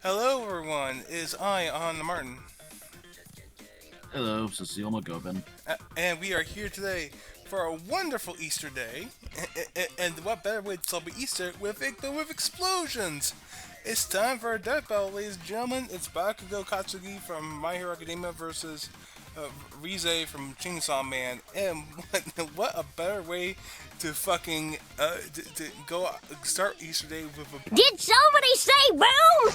Hello, everyone. It is I, AnontheMarten, Hello, Cecile McGovern. and we are here today for a wonderful Easter day. And what better way to celebrate Easter with explosions? It's time for a death battle, ladies and gentlemen. It's Bakugo Katsugi from My Hero Academia versus Reze from Chainsaw Man. And what a better way to fucking to go start Easter Day with a. Did somebody say boom?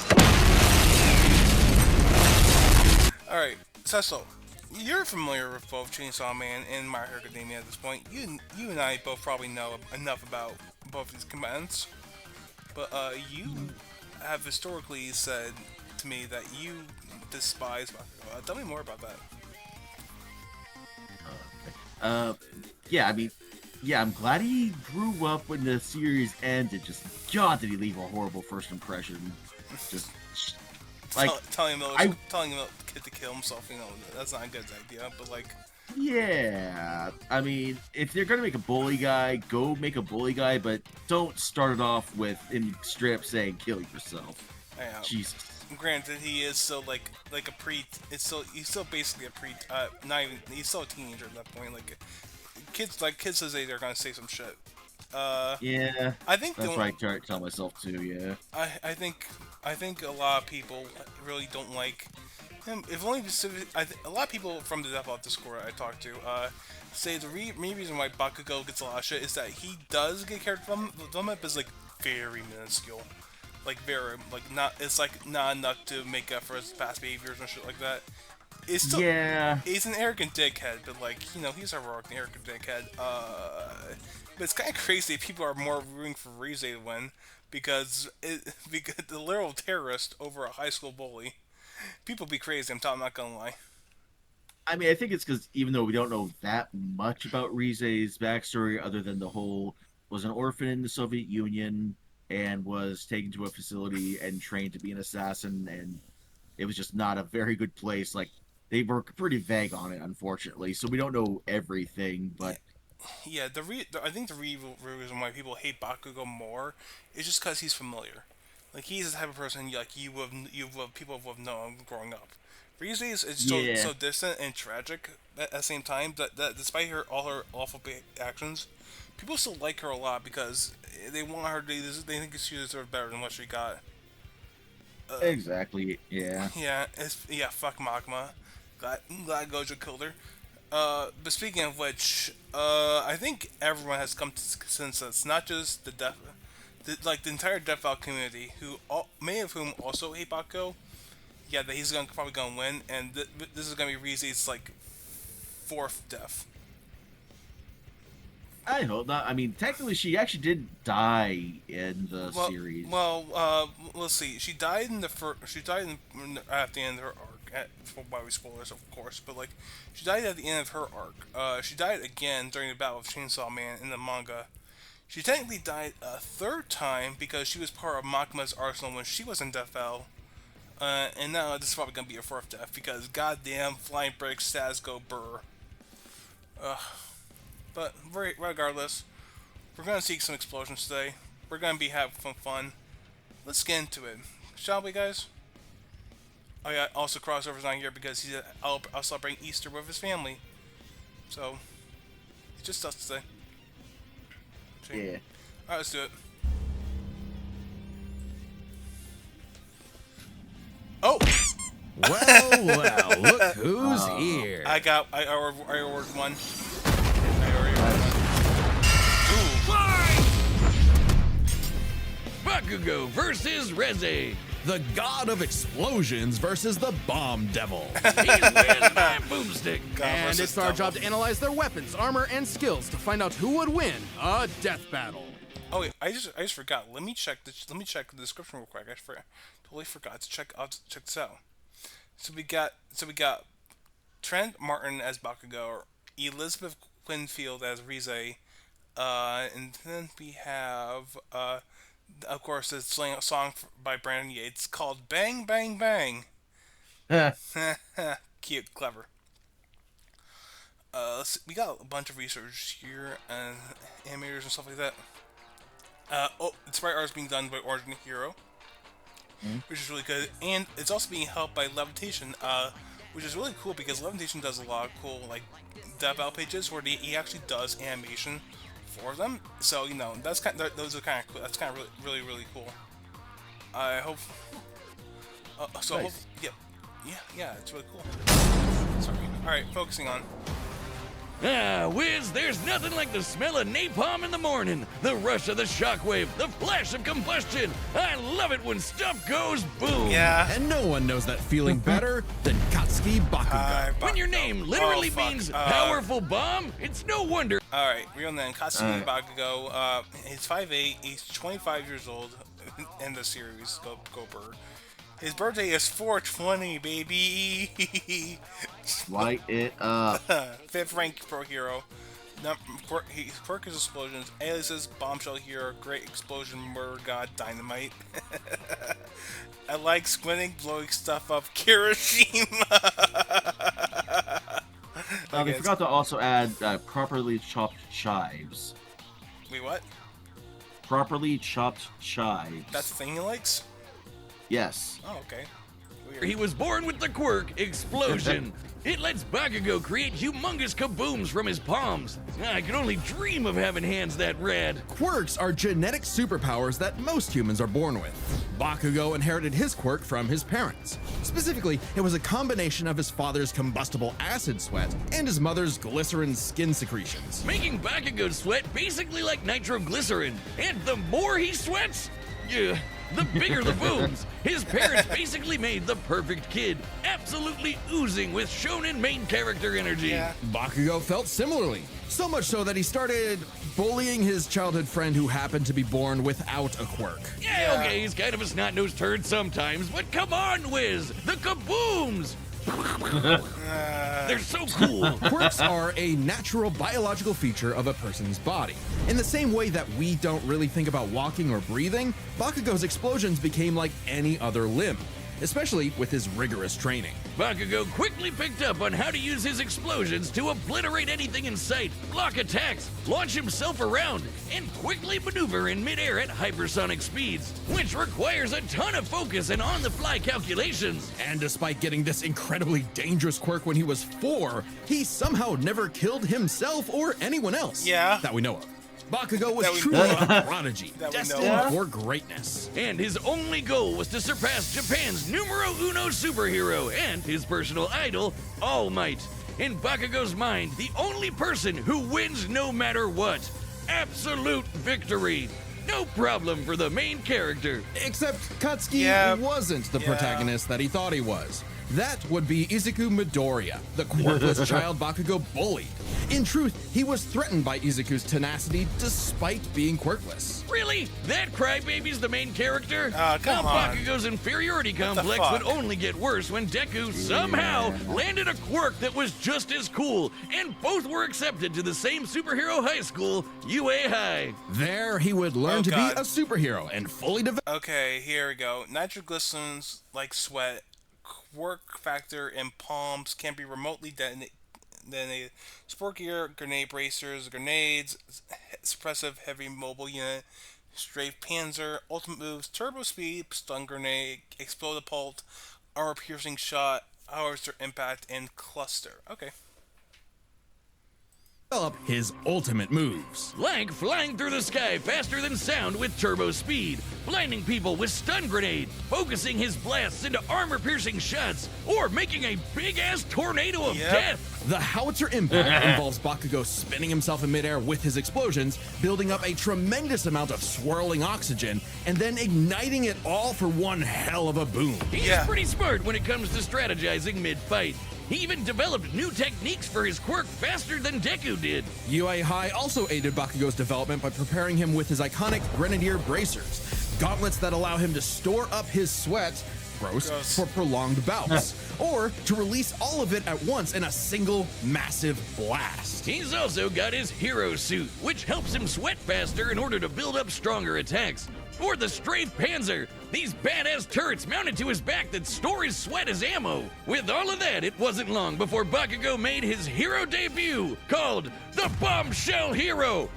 All right, Cecil. You're familiar with both Chainsaw Man and My Hero Academia at this point. You and I both probably know enough about both these combatants. But you have historically said to me that you despise Bakugo. Tell me more about that. Uh, yeah, I mean, yeah, I'm glad he grew up when the series ended. Just, God, did he leave a horrible first impression? Just, like, I, Telling him the kid to kill himself. That's not a good idea. But like, yeah, I mean, if they're gonna make a bully guy, go make a bully guy, but don't start it off with in strip saying "kill yourself." yeah. Jesus. Granted, he is still like a pre. He's still basically a pre. Not even. He's still a teenager at that point. Kids his age are gonna say some shit. Uh, Yeah, I think that's what I try to tell myself too. Yeah. I think a lot of people really don't like him. If only a lot of people from the Deathlock Discord I talked to say the main reason why Bakugo gets a lot of shit is that he does get character from it, but it's like very minuscule. Like very not it's like not enough to make up for his past behaviors and shit like that. It's still Yeah. he's an arrogant dickhead, but he's a heroic arrogant dickhead. But it's kind of crazy. People are more rooting for Rize to win because the literal terrorist over a high school bully. People be crazy. I'm not gonna lie. I mean, I think it's because even though we don't know that much about Rize's backstory, other than the whole was an orphan in the Soviet Union and was taken to a facility and trained to be an assassin, and it was just not a very good place. Like they were pretty vague on it, unfortunately, so we don't know everything. Yeah, But yeah. I think the real reason why people hate Bakugo more is just because he's familiar. Like he's the type of person people have known growing up. Rize is yeah, so distant and tragic at the same time that despite all her awful actions, people still like her a lot because they want her to. They think she deserves better than what she got. exactly, yeah. Yeah. Fuck Magma. Glad Gojo killed her. But speaking of which, I think everyone has come to consensus, not just the entire Death Valve community, many of whom also hate Bakugo. Yeah, that he's probably gonna win, and this is gonna be Rize's like fourth death. I hope not. I mean, technically, she actually did die in the Well, series. let's see. She died in the first. She died at the end of her arc. Why we spoilers, of course, but like, she died at the end of her arc. She died again during the battle of Chainsaw Man in the manga. She technically died a third time because she was part of Makma's arsenal when she was in Death Valley. And now this is probably gonna be her fourth death because goddamn flying bricks status go burr. Ugh. But regardless, we're gonna see some explosions today. We're gonna be having some fun. Let's get into it, shall we, guys? Oh yeah, also crossover's not here because he's out celebrating Easter with his family. So it's just us today. See? Yeah. Alright, let's do it. Oh, Well, look who's here. I ordered one. I already ordered Bakugo versus Reze, the god of explosions versus the bomb devil. He's with my boomstick. God And versus it's our devil. job to analyze their weapons, armor, and skills to find out who would win a death battle. Oh wait, I just forgot. Let me check the description real quick. Totally forgot to check check this out. So we got Trent Martin as Bakugo, Elizabeth Quinfield as Rize, and then we have of course a song by Brandon Yates called "Bang Bang Bang." Cute, clever. We got a bunch of research here and animators and stuff like that. It's right art's being done by Origin Hero. which is really good. And it's also being helped by levitation, which is really cool because levitation does a lot of cool like dev out pages where he actually does animation for them. So that's those are kind of cool. That's kind of really cool. I hope. So Nice. yeah, it's really cool. Sorry. All right, focusing on. Ah, Wiz, there's nothing like the smell of napalm in the morning, the rush of the shockwave, the flash of combustion. I love it when stuff goes boom. Yeah. And no one knows that feeling better than Katsuki Bakugo. When your name literally fuck. means powerful bomb, it's no wonder. All right, real name Katsuki Bakugo. He's 5'8". He's 25 years old in the series. Go Bird. His birthday is 420, baby. Light it up. 5th rank pro hero. His quirk is explosions. Aliases bombshell hero. Great explosion murder god dynamite. I like squinting, blowing stuff up. Kirishima. They forgot to also add properly chopped chives. Wait, what? Properly chopped chives. That's the thing he likes? Yes. Oh, okay. Weird. He was born with the quirk, Explosion. It lets Bakugo create humongous kabooms from his palms. I could only dream of having hands that rad. Quirks are genetic superpowers that most humans are born with. Bakugo inherited his quirk from his parents. Specifically, it was a combination of his father's combustible acid sweat and his mother's glycerin skin secretions. Making Bakugo sweat basically like nitroglycerin. And the more he sweats, the bigger the booms. His parents basically made the perfect kid, absolutely oozing with shonen main character energy. Yeah. Bakugo felt similarly, so much so that he started bullying his childhood friend who happened to be born without a quirk. Yeah, okay, he's kind of a snot-nosed turd sometimes, but come on, Wiz, the kabooms! They're so cool. Quirks are a natural biological feature of a person's body. In the same way that we don't really think about walking or breathing, Bakugo's explosions became like any other limb, especially with his rigorous training. Bakugo quickly picked up on how to use his explosions to obliterate anything in sight, block attacks, launch himself around, and quickly maneuver in midair at hypersonic speeds, which requires a ton of focus and on-the-fly calculations. And despite getting this incredibly dangerous quirk when he was 4, he somehow never killed himself or anyone else that we know of. Bakugo was truly a prodigy, destined for greatness. And his only goal was to surpass Japan's numero uno superhero and his personal idol, All Might. In Bakugo's mind, the only person who wins no matter what. Absolute victory. No problem for the main character. Except Katsuki wasn't the protagonist that he thought he was. That would be Izuku Midoriya, the quirkless child Bakugo bullied. In truth, he was threatened by Izuku's tenacity despite being quirkless. Really? That crybaby's the main character? Come on. Bakugo's inferiority complex would only get worse when Deku somehow landed a quirk that was just as cool, and both were accepted to the same superhero high school, UA High. There, he would learn to be a superhero and fully develop. Okay, here we go. Nitroglycerins like sweat. Quirk factor in palms can be remotely detonated. Sport gear, grenade bracers, grenades, suppressive heavy mobile unit, strafe panzer, ultimate moves, turbo speed, stun grenade, explode pult, armor piercing shot, howitzer impact, and cluster. Okay. His ultimate moves. Like flying through the sky faster than sound with turbo speed, blinding people with stun grenade, focusing his blasts into armor-piercing shots, or making a big-ass tornado of death. The howitzer impact involves Bakugo spinning himself in midair with his explosions, building up a tremendous amount of swirling oxygen, and then igniting it all for one hell of a boom. He's pretty smart when it comes to strategizing mid-fight. He even developed new techniques for his quirk faster than Deku did. UA High also aided Bakugo's development by preparing him with his iconic Grenadier bracers, gauntlets that allow him to store up his sweat, for prolonged bouts, or to release all of it at once in a single massive blast. He's also got his hero suit, which helps him sweat faster in order to build up stronger attacks. Or the Strafe Panzer, These badass turrets mounted to his back that store his sweat as ammo. With all of that, it wasn't long before Bakugo made his hero debut, called the Bombshell Hero,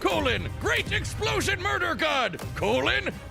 Great Explosion Murder God,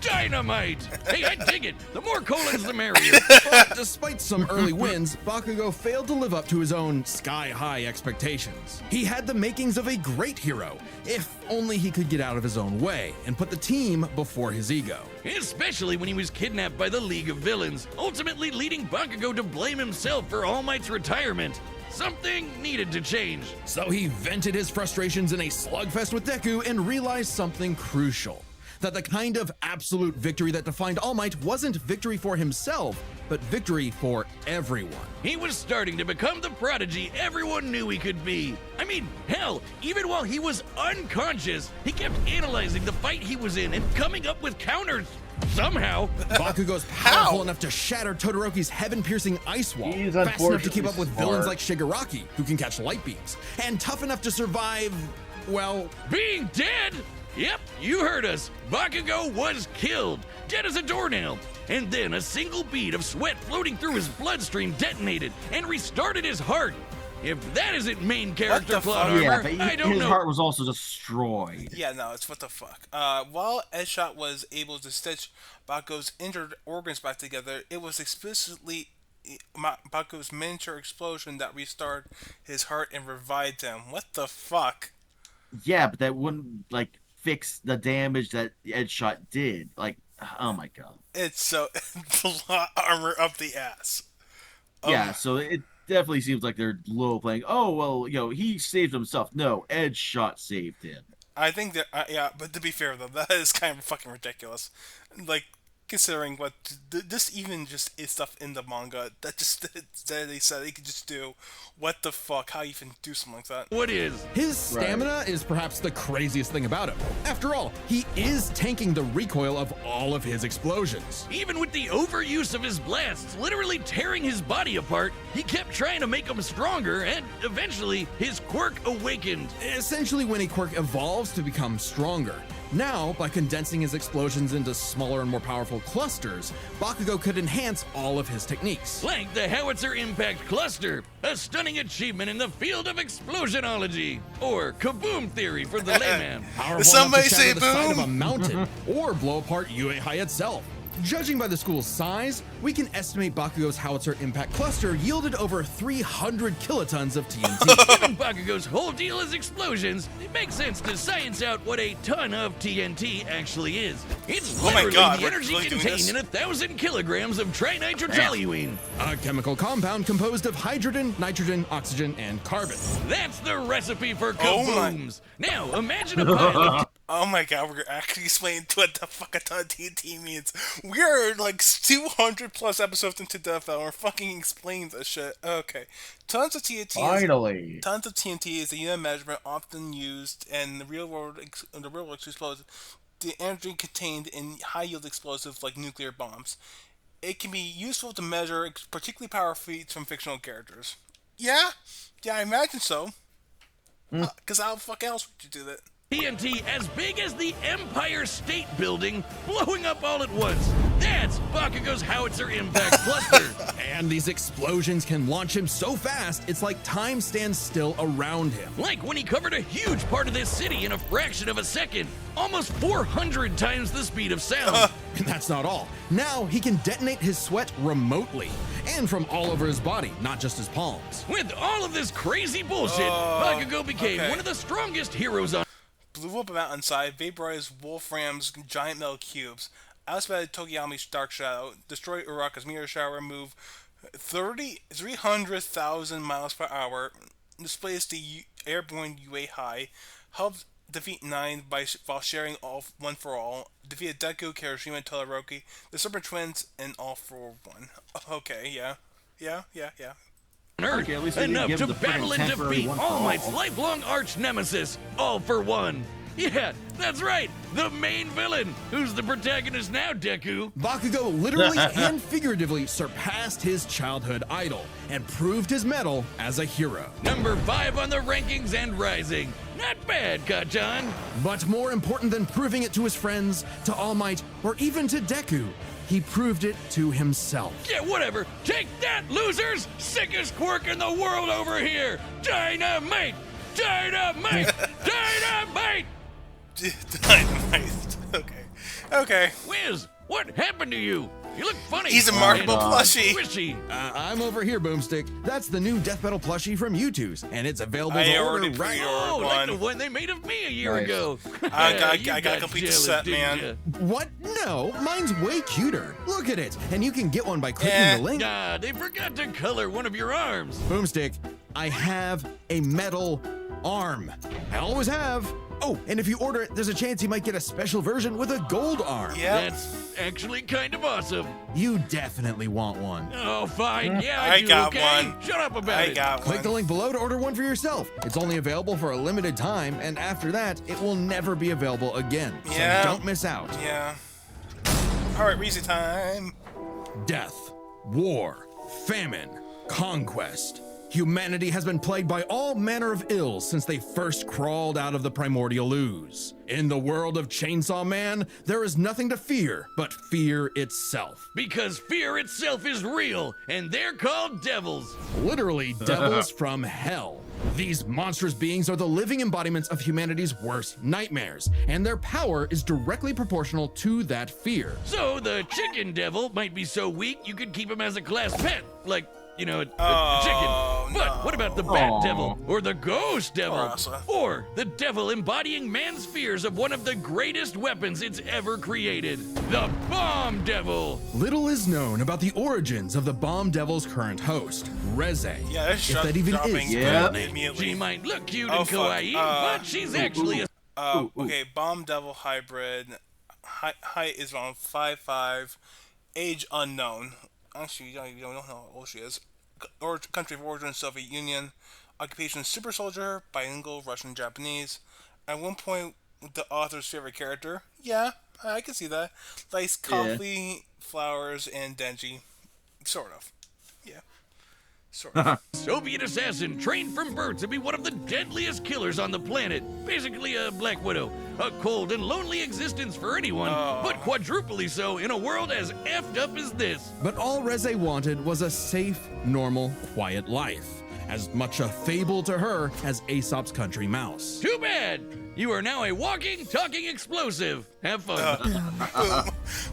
Dynamite. Hey, I dig it. The more colons, the merrier. But despite some early wins, Bakugo failed to live up to his own sky-high expectations. He had the makings of a great hero, if only he could get out of his own way and put the team before his ego. Especially when he was kidnapped by the League of Villains, ultimately leading Bakugo to blame himself for All Might's retirement. Something needed to change. So he vented his frustrations in a slugfest with Deku and realized something crucial. That the kind of absolute victory that defined All Might wasn't victory for himself, but victory for everyone. He was starting to become the prodigy everyone knew he could be. I mean, hell, even while he was unconscious, he kept analyzing the fight he was in and coming up with counters. Somehow, Bakugo's powerful enough to shatter Todoroki's heaven-piercing ice wall, He's fast enough to keep up with unfortunately villains like Shigaraki, who can catch light beams, and tough enough to survive, well, being dead? Yep, you heard us. Bakugo was killed, dead as a doornail. And then a single bead of sweat floating through his bloodstream detonated and restarted his heart. If that isn't main character plot Yeah, armor, but I don't his know. heart was also destroyed. Yeah, no, it's what the fuck. While Deadshot was able to stitch Bakugo's injured organs back together, it was explicitly Bakugo's miniature explosion that restarted his heart and revived him. What the fuck? Yeah, but that wouldn't like fix the damage that Deadshot did. Like, oh my god. It's so the lot armor up the ass. Yeah, so it definitely seems like they're low playing. Oh well, he saved himself. No, Deadshot saved him. I think that yeah, but to be fair though, that is kind of fucking ridiculous. Like considering what this even just is stuff in the manga that just that they said they could just do. What the fuck? How you even do something like that? What is? his stamina is perhaps the craziest thing about him. After all, he is tanking the recoil of all of his explosions. Even with the overuse of his blasts literally tearing his body apart, he kept trying to make him stronger, and eventually his quirk awakened. Essentially, when a quirk evolves to become stronger. Now, by condensing his explosions into smaller and more powerful clusters, Bakugo could enhance all of his techniques. Like the Howitzer Impact Cluster, a stunning achievement in the field of explosionology, or kaboom theory for the layman. Powerful Somebody enough to shatter say the side of a boom! mountain, or blow apart Uehai itself. Judging by the school's size, we can estimate Bakugo's Howitzer Impact Cluster yielded over 300 kilotons of TNT. Given Bakugo's whole deal is explosions, it makes sense to science out what a ton of TNT actually is. It's Oh my literally God, the we're energy really doing contained this? in 1,000 kilograms of trinitrotoluene. A chemical compound composed of hydrogen, nitrogen, oxygen, and carbon. That's the recipe for Oh my- kabooms. Now, imagine a pile of Oh my god, we're actually explaining what the fuck a ton of TNT means. We're like 200 plus episodes into Death Hour. We're fucking explaining this shit. Okay. Tons of TNT Finally. Tons of TNT is a unit of measurement often used in the real world explosives. The energy contained in high yield explosives like nuclear bombs. It can be useful to measure particularly powerful feats from fictional characters. Yeah, I imagine so. Because how the fuck else would you do that? TNT as big as the Empire State Building, blowing up all at once. That's Bakugo's Howitzer Impact Cluster. And these explosions can launch him so fast, it's like time stands still around him. Like when he covered a huge part of this city in a fraction of a second, almost 400 times the speed of sound. And that's not all. Now he can detonate his sweat remotely and from all over his body, not just his palms. With all of this crazy bullshit, Bakugo became one of the strongest heroes on Blew up a mountainside, vaporized Wolfram's giant metal cubes, outsped Tokiyami's dark shadow, destroyed Uraka's meteor shower, moved 300,000 miles per hour, displaced the airborne Uehai, helped defeat Nine while sharing all one for all, defeated Deku, Kirishima, and Todoroki, the Serpent Twins, and all for one. Okay, yeah. Earth, Okay, at least they didn't enough give to him the friggin' battle and temporary defeat one for All Might's all. lifelong arch nemesis, All for One. Yeah, that's right, the main villain, who's the protagonist now, Deku. Bakugo literally and figuratively surpassed his childhood idol and proved his mettle as a hero. Number 5 on the rankings and rising. Not bad, Kachan. But more important than proving it to his friends, to All Might, or even to Deku, he proved it to himself. Yeah, whatever. Take that, losers! Sickest quirk in the world over here! Dynamite! Dynamite! Dynamite! Dynamite. Okay. Wiz, what happened to you? You look funny. He's a marketable and plushie. Squishy. I'm over here, Boomstick. That's the new death metal plushie from U2's, and it's available I to already order right pre-ordered Oh, like the one. one they made of me a year Nice. ago. I You gotta complete the jealous, set, didn't man. ya? What? No, mine's way cuter. Look at it, and you can get one by clicking Eh. the link. Ah, they forgot to color one of your arms. Boomstick, I have a metal arm. I always have. Oh, and if you order it, there's a chance you might get a special version with a gold arm. Yep. That's actually kind of awesome. You definitely want one. Oh, fine. Yeah, I do, got okay? one. Shut up about I it. got Click the one. link below to order one for yourself. It's only available for a limited time, and after that, it will never be available again. Yeah. So don't miss out. Yeah. Alright, Reze time. Death, war, famine, conquest. Humanity has been plagued by all manner of ills since they first crawled out of the primordial ooze. In the world of Chainsaw Man, there is nothing to fear but fear itself. Because fear itself is real, and they're called devils. Literally devils from hell. These monstrous beings are the living embodiments of humanity's worst nightmares, and their power is directly proportional to that fear. So the chicken devil might be so weak you could keep him as a class pet, like, you know, a Oh, chicken. But no. what about the bat Aw. devil, or the ghost devil, Poor Asa. or the devil embodying man's fears of one of the greatest weapons it's ever created, the bomb devil? Little is known about the origins of the Bomb Devil's current host, Reze. Yeah, that's if that even dropping is Yeah. immediately. She might look cute Oh, and fuck. kawaii, but she's actually a Okay, Bomb Devil hybrid. Height is around 5'5". Age unknown. Actually, you don't know how old she is. Country of origin, Soviet Union. Occupation, super soldier, bilingual, Russian, Japanese. At one point, the author's favorite character. Yeah, I can see that. Likes coffee, flowers, and denji. Sort of. Yeah. Sort of. Soviet assassin trained from birth to be one of the deadliest killers on the planet. Basically a Black Widow. A cold and lonely existence for anyone, but quadruply so in a world as effed up as this. But all Reze wanted was a safe, normal, quiet life. As much a fable to her as Aesop's country mouse. Too bad! You are now a walking, talking explosive. Have fun.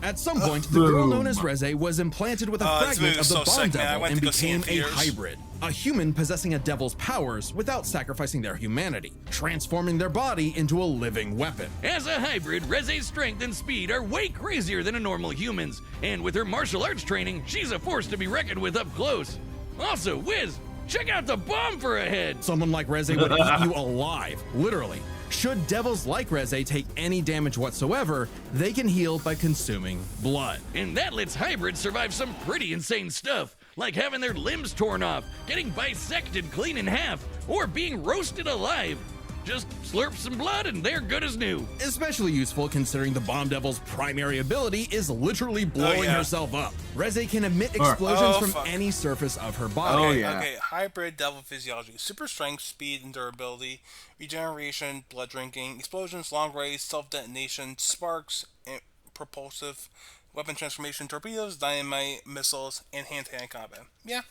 At some point, the girl known as Reze was implanted with a This movie fragment of was the so Bomb sick, man. I Devil went and to go see it in became a theaters. hybrid. A human possessing a devil's powers without sacrificing their humanity, transforming their body into a living weapon. As a hybrid, Reze's strength and speed are way crazier than a normal human's. And with her martial arts training, she's a force to be reckoned with up close. Also, Wiz, check out the bomb for a head. Someone like Reze would eat you alive, literally. Should devils like Reze take any damage whatsoever, they can heal by consuming blood. And that lets hybrids survive some pretty insane stuff, like having their limbs torn off, getting bisected clean in half, or being roasted alive. Just slurp some blood and they're good as new. Especially useful considering the Bomb Devil's primary ability is literally blowing yeah. herself up. Reze can emit explosions Oh, from fuck. any surface of her body. Oh, yeah. Okay, hybrid devil physiology. Super strength, speed, and durability. Regeneration, blood drinking. Explosions, long range, self-detonation. Sparks, and propulsive. Weapon transformation, torpedoes, dynamite, missiles, and hand-to-hand combat. Yeah.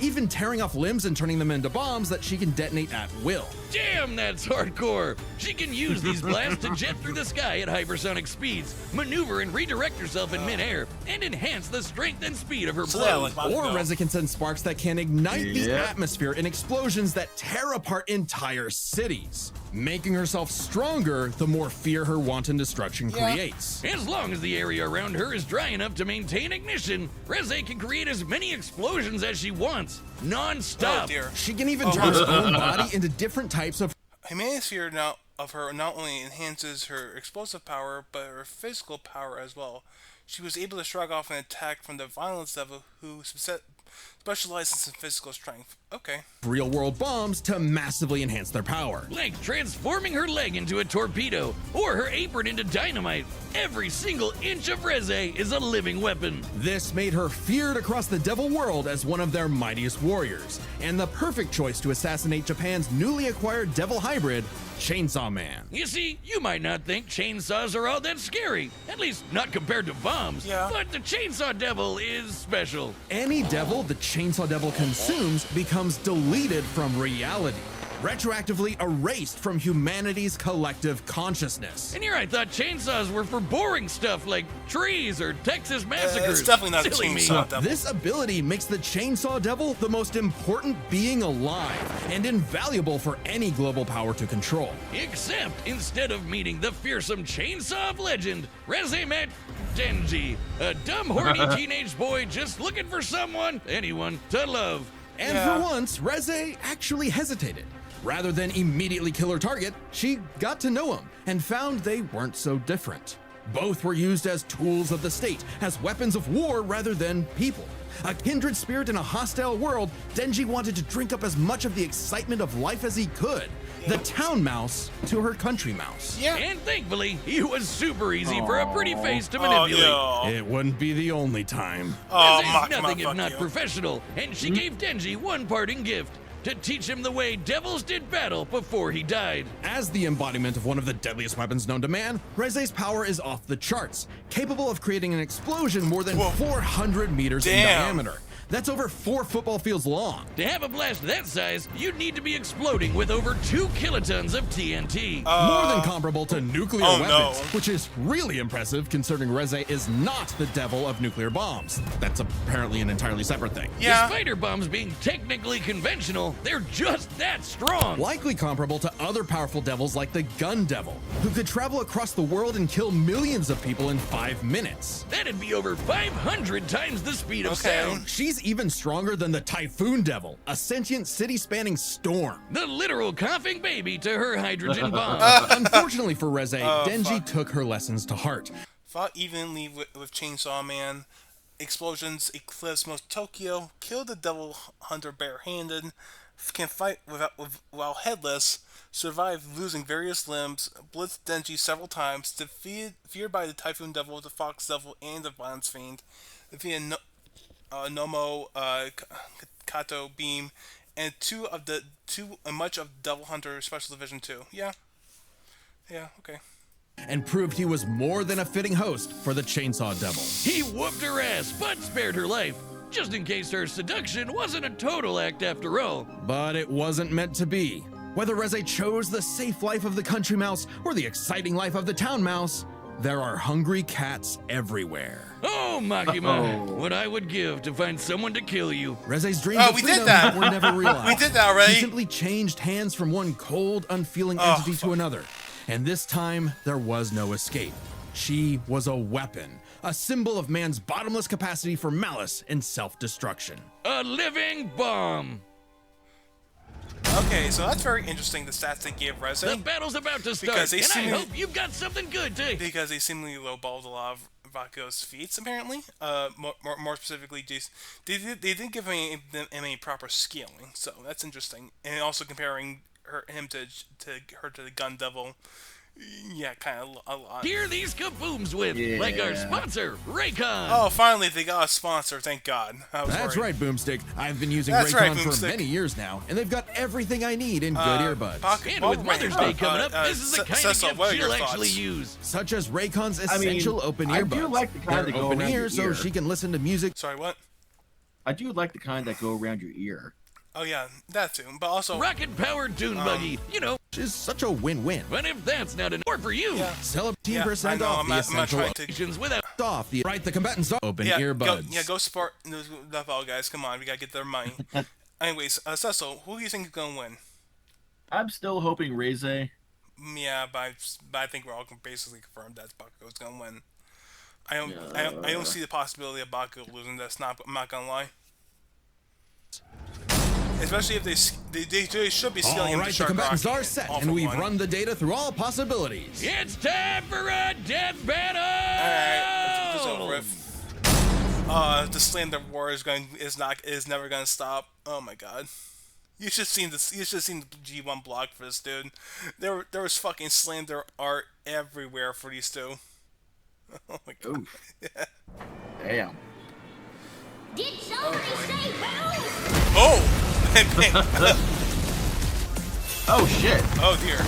Even tearing off limbs and turning them into bombs that she can detonate at will. Damn, that's hardcore. She can use these blasts to jet through the sky at hypersonic speeds, maneuver and redirect herself in midair, and enhance the strength and speed of her So yeah, blows. like Or Bakugo. Reze can send sparks that can ignite the Yeah. atmosphere in explosions that tear apart entire cities. Making herself stronger the more fear her wanton destruction creates. As long as the area around her is dry enough to maintain ignition, Reze can create as many explosions as she wants, Oh non-stop. dear. She can even turn her own body into different types of Humanity's fear now of her not only enhances her explosive power, but her physical power as well. She was able to shrug off an attack from the violence devil who specializes in physical strength. Okay. real-world bombs to massively enhance their power. Like transforming her leg into a torpedo or her apron into dynamite. Every single inch of Reze is a living weapon. This made her feared across the devil world as one of their mightiest warriors, and the perfect choice to assassinate Japan's newly acquired devil hybrid, Chainsaw Man. You see, you might not think chainsaws are all that scary, at least not compared to bombs, Yeah. but the Chainsaw Devil is special. Any devil the Chainsaw Devil consumes becomes deleted from reality, retroactively erased from humanity's collective consciousness. And here I thought chainsaws were for boring stuff like trees or Texas massacres. It's definitely not a Silly me. chainsaw devil. This ability makes the Chainsaw Devil the most important being alive and invaluable for any global power to control. Except instead of meeting the fearsome chainsaw of legend, Reze met Denji, a dumb, horny teenage boy just looking for someone, anyone, to love. And Yeah. for once, Reze actually hesitated. Rather than immediately kill her target, she got to know him and found they weren't so different. Both were used as tools of the state, as weapons of war rather than people. A kindred spirit in a hostile world, Denji wanted to drink up as much of the excitement of life as he could. The town mouse to her country mouse. Yeah. And thankfully, he was super easy for a pretty face to Oh, manipulate. yo. It wouldn't be the only time. Oh, Reze's Makima, nothing if fuck not you. professional, and she gave Denji one parting gift to teach him the way devils did battle before he died. As the embodiment of one of the deadliest weapons known to man, Reze's power is off the charts, capable of creating an explosion more than Whoa. 400 meters in Damn. diameter. That's over 4 football fields long. To have a blast that size, you'd need to be exploding with over 2 kilotons of TNT. More than comparable to nuclear oh, weapons, no. which is really impressive considering Reze is not the devil of nuclear bombs. That's apparently an entirely separate thing. Yeah. Despite her bombs being technically conventional, they're just that strong. Likely comparable to other powerful devils like the Gun Devil, who could travel across the world and kill millions of people in 5 minutes. That'd be over 500 times the speed of Okay. sound. She's even stronger than the Typhoon Devil, a sentient city-spanning storm. The literal coughing baby to her hydrogen bomb. Unfortunately for Reze, Denji fuck. took her lessons to heart. Fought evenly with Chainsaw Man. Explosions eclipsed most Tokyo. Killed the Devil Hunter barehanded. Can fight while headless. Survived losing various limbs. Blitzed Denji several times. Feared by the Typhoon Devil, the Fox Devil, and the Violence Fiend. Defeated Nomo, Kato Beam, and much of Devil Hunter Special Division 2. Yeah, okay. And proved he was more than a fitting host for the Chainsaw Devil. He whooped her ass, but spared her life, just in case her seduction wasn't a total act after all. But it wasn't meant to be. Whether Reze chose the safe life of the country mouse or the exciting life of the town mouse, there are hungry cats everywhere. Oh, Makima, what I would give to find someone to kill you. Reze's dreams of we freedom did that. were never realized. We did that already. He simply changed hands from one cold, unfeeling entity to another. And this time, there was no escape. She was a weapon, a symbol of man's bottomless capacity for malice and self-destruction. A living bomb. Okay, so that's very interesting, the stats they gave The Reze. battle's about to start, Because they and I seemingly- hope you've got something good to... Because they seemingly lowballed a lot of Bakugo's feats, apparently. More specifically, they didn't give him any proper scaling, so that's interesting. And also comparing him to the Gun Devil, yeah, kind of a lot. Hear these kabooms with, like our sponsor, Raycon. Oh, finally they got a sponsor, thank God. I was That's worried. right, Boomstick. I've been using That's right, Raycon for Boomstick. many years now, and they've got everything I need in good earbuds. And with Mother's Day coming up, this is the kind Cecil, of what gift are your she'll actually thoughts? use. Such as Raycon's I mean, essential open I earbuds. do like the kind They're that go open around ear your so ear. she can listen to music. Sorry, what? I do like the kind that go around your ear. Oh yeah, that too. But also, Rocket-powered dune buggy, you know. Which is such a win-win. But if that's not enough for you, yeah. Celebrate Yeah, 10% I know, off I'm the not essential trying to. options without... off the right the combatants are open Yeah, earbuds. go support the fellow guys. Come on, we gotta get their money. Anyways, Cecil, who do you think is gonna win? I'm still hoping Reze. Yeah, but I think we're all basically confirmed that Bakugo's gonna win. I don't see the possibility of Bakugo losing this. I'm not gonna lie. Especially if they should be stealing All him right, to the Shark combatants Rocky are set, all and for we've one. run the data through all possibilities. It's time for a death battle! Alright, let's get this over with. The slander war is never gonna stop. Oh my god. You should seen this. You should seen the G1 blog for this, dude. There was fucking slander art everywhere for these two. Oh my god. Ooh. Damn. Did somebody say boom? Oh! Oh shit. Oh dear.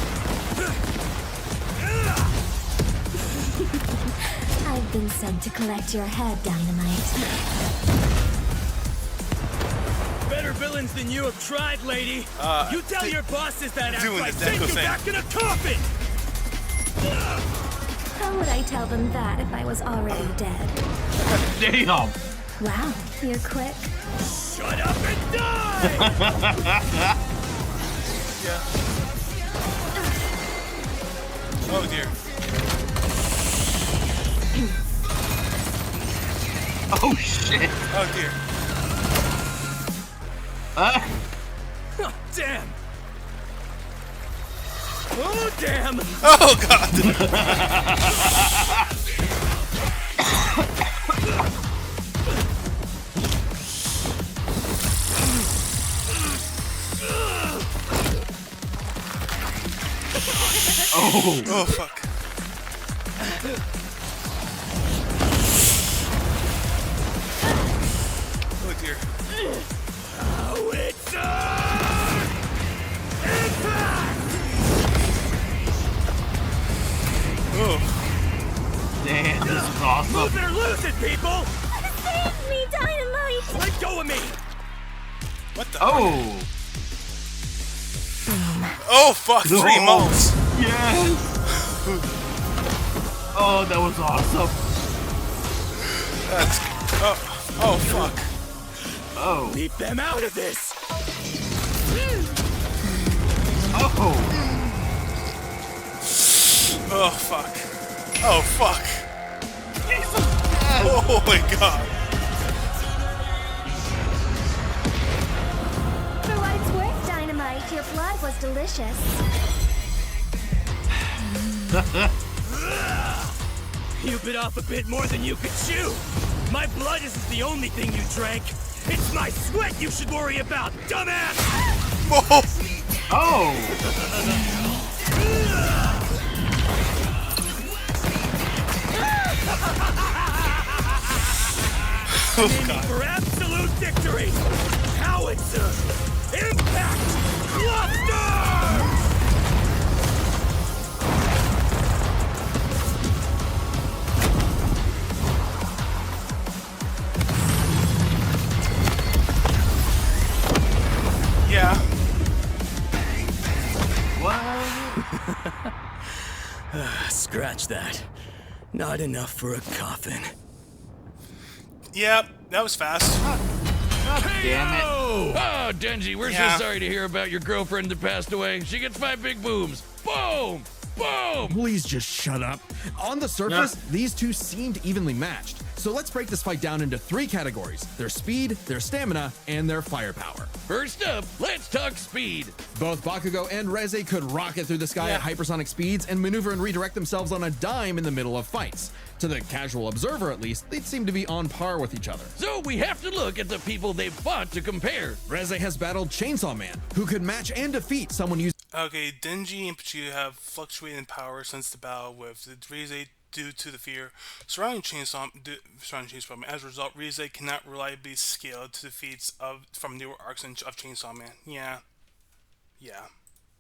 I've been sent to collect your head, Dynamite. Better villains than you have tried, lady. You tell your bosses that after doing I the send Deco you thing. back in a coffin! How would I tell them that if I was already dead? Damn. Wow, you're quick. Shut up and die! Yeah. Oh dear. Oh shit. Oh dear. Oh, damn! Oh, damn! Oh god. Oh. Oh fuck. Oh dear. Oh, it's impact! Oh. Damn, this is awesome. Move it or lose it, people! Save me, Dynamite! Let go of me! What the? Oh. Oh fuck. 3 Oh. malts. Yes. Oh, that was awesome. That's. Oh fuck. Oh. Keep them out of this! Oh. Oh fuck. Oh fuck. Jesus. Yes. Oh my god. For what it's worth, Dynamite, your blood was delicious. You bit off a bit more than you could chew! My blood isn't the only thing you drank! It's my sweat you should worry about, dumbass! Oh. Oh. God. For absolute victory! Howitzer! Impact! Cluster! Yeah. What? Scratch that. Not enough for a coffin. Yep. That was fast. God damn it. Oh, Denji, we're Yeah. so sorry to hear about your girlfriend that passed away. She gets 5 big booms. Boom! Boom! Please just shut up. On the surface, these two seemed evenly matched. So let's break this fight down into 3 categories: their speed, their stamina, and their firepower. First up, let's talk speed. Both Bakugo and Reze could rocket through the sky Yeah. at hypersonic speeds and maneuver and redirect themselves on a dime in the middle of fights. To the casual observer, at least, they'd seem to be on par with each other. So we have to look at the people they've fought to compare. Reze has battled Chainsaw Man, who could match and defeat someone using Okay, Denji and Pichu have fluctuated in power since the battle with the Reze due to the fear surrounding Chainsaw Man. As a result, Reze cannot reliably scale to defeats from newer arcs of Chainsaw Man. Yeah.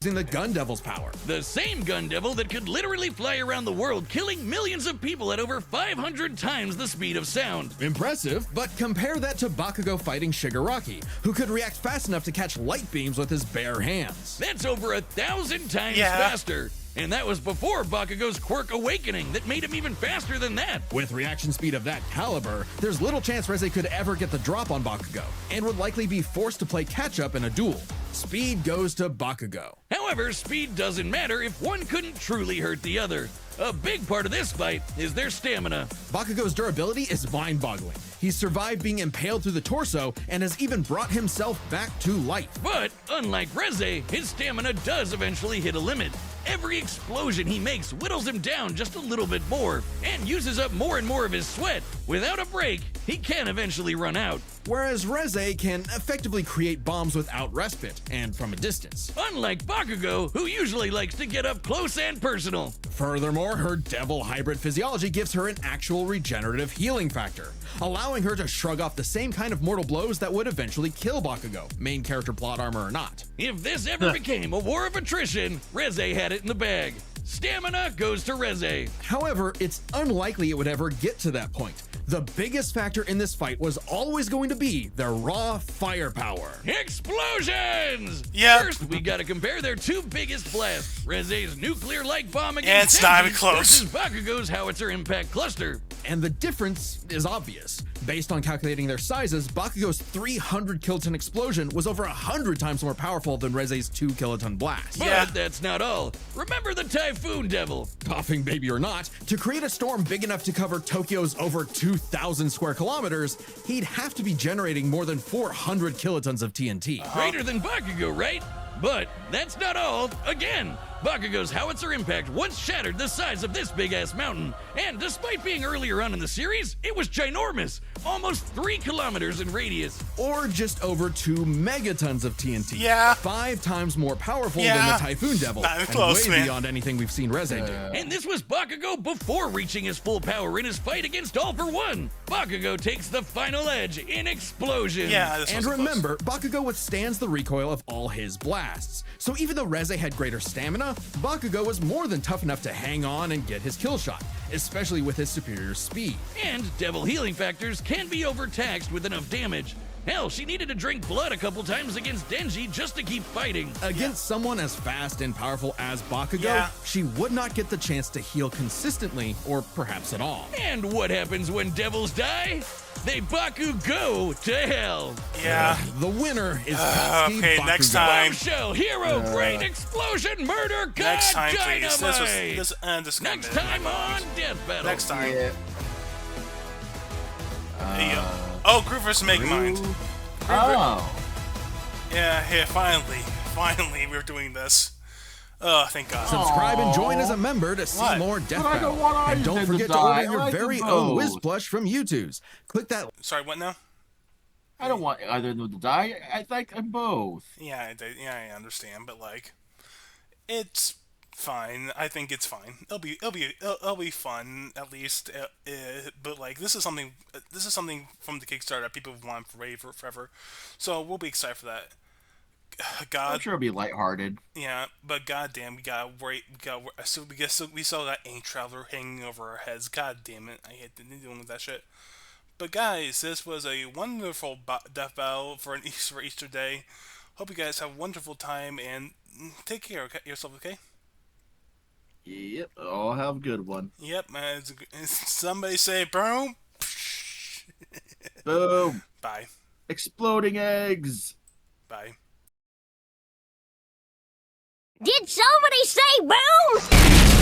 the Gun Devil's power. The same gun devil that could literally fly around the world, killing millions of people at over 500 times the speed of sound. Impressive, but compare that to Bakugo fighting Shigaraki, who could react fast enough to catch light beams with his bare hands. That's over 1,000 times Yeah. faster. And that was before Bakugo's quirk awakening that made him even faster than that. With reaction speed of that caliber, there's little chance Reze could ever get the drop on Bakugo, and would likely be forced to play catch-up in a duel. Speed goes to Bakugo. However, speed doesn't matter if one couldn't truly hurt the other. A big part of this fight is their stamina. Bakugo's durability is mind-boggling. He's survived being impaled through the torso and has even brought himself back to life. But, unlike Reze, his stamina does eventually hit a limit. Every explosion he makes whittles him down just a little bit more and uses up more and more of his sweat. Without a break, he can eventually run out. Whereas Reze can effectively create bombs without respite and from a distance. Unlike Bakugo, who usually likes to get up close and personal. Furthermore, her devil hybrid physiology gives her an actual regenerative healing factor, allowing her to shrug off the same kind of mortal blows that would eventually kill Bakugo, main character plot armor or not. If this ever became a war of attrition, Reze had it in the bag. Stamina goes to Reze. However, it's unlikely it would ever get to that point. The biggest factor in this fight was always going to be their raw firepower. Explosions! Yep. First, we gotta compare their two biggest blasts. Reze's nuclear light bomb And against it's not even Denji's close. versus Bakugo's howitzer impact cluster. And the difference is obvious. Based on calculating their sizes, Bakugo's 300 kiloton explosion was over 100 times more powerful than Reze's 2 kiloton blast. But Yeah. that's not all. Remember the Typhoon Devil. Coughing baby or not, to create a storm big enough to cover Tokyo's over 2,000 square kilometers, he'd have to be generating more than 400 kilotons of TNT. Greater than Bakugo, right? But that's not all. Again, Bakugo's howitzer impact once shattered the size of this big-ass mountain. And despite being earlier on in the series, it was ginormous. Almost 3 kilometers in radius. Or just over 2 megatons of TNT. Yeah. 5 times more powerful than Yeah. the Typhoon Devil. Not even and close, way man. beyond anything we've seen Reze do. And this was Bakugo before reaching his full power in his fight against All for One. Bakugo takes the final edge in explosion. Yeah, this And was close. remember, Bakugo withstands the recoil of all his blasts. So even though Reze had greater stamina, Bakugo was more than tough enough to hang on and get his kill shot, especially with his superior speed. And devil healing factors can be overtaxed with enough damage. Hell, she needed to drink blood a couple times against Denji just to keep fighting. Against someone as fast and powerful as Bakugo, Yeah. she would not get the chance to heal consistently, or perhaps at all. And what happens when devils die? They Bakugo to hell. Yeah. The winner is Katsuki okay, Bakugo. next time. Bombshell, hero, great explosion, murder, god, Next time, dynamite. please. This Next time on Death Battle. Next time. Yeah. Hey, oh, Groove vs. Megamind. Oh. Yeah, finally, we're doing this. Oh, thank God. Subscribe and join as a member to see What? more Death But I Battle. don't want And either don't to forget to die. order I your like them very own both. Whiz Plush from YouTube's. Click that. Sorry, what now? I don't want either of them to die. I like them both. Yeah, I understand, but like, it's fine. I think it's fine. It'll be fun at least. But like, this is something from the Kickstarter that people have wanted for forever. So we'll be excited for that. I'm God, sure it'll be lighthearted. yeah, but goddamn, we gotta wait. We saw that Ain't Traveler hanging over our heads. God damn it, I hate dealing with that shit. But guys, this was a wonderful death battle for Easter Day. Hope you guys have a wonderful time and take care of yourself, okay? Yep, I'll have a good one. Yep, man. Somebody say boom. Boom. Bye. Exploding eggs. Bye. Did somebody say boom?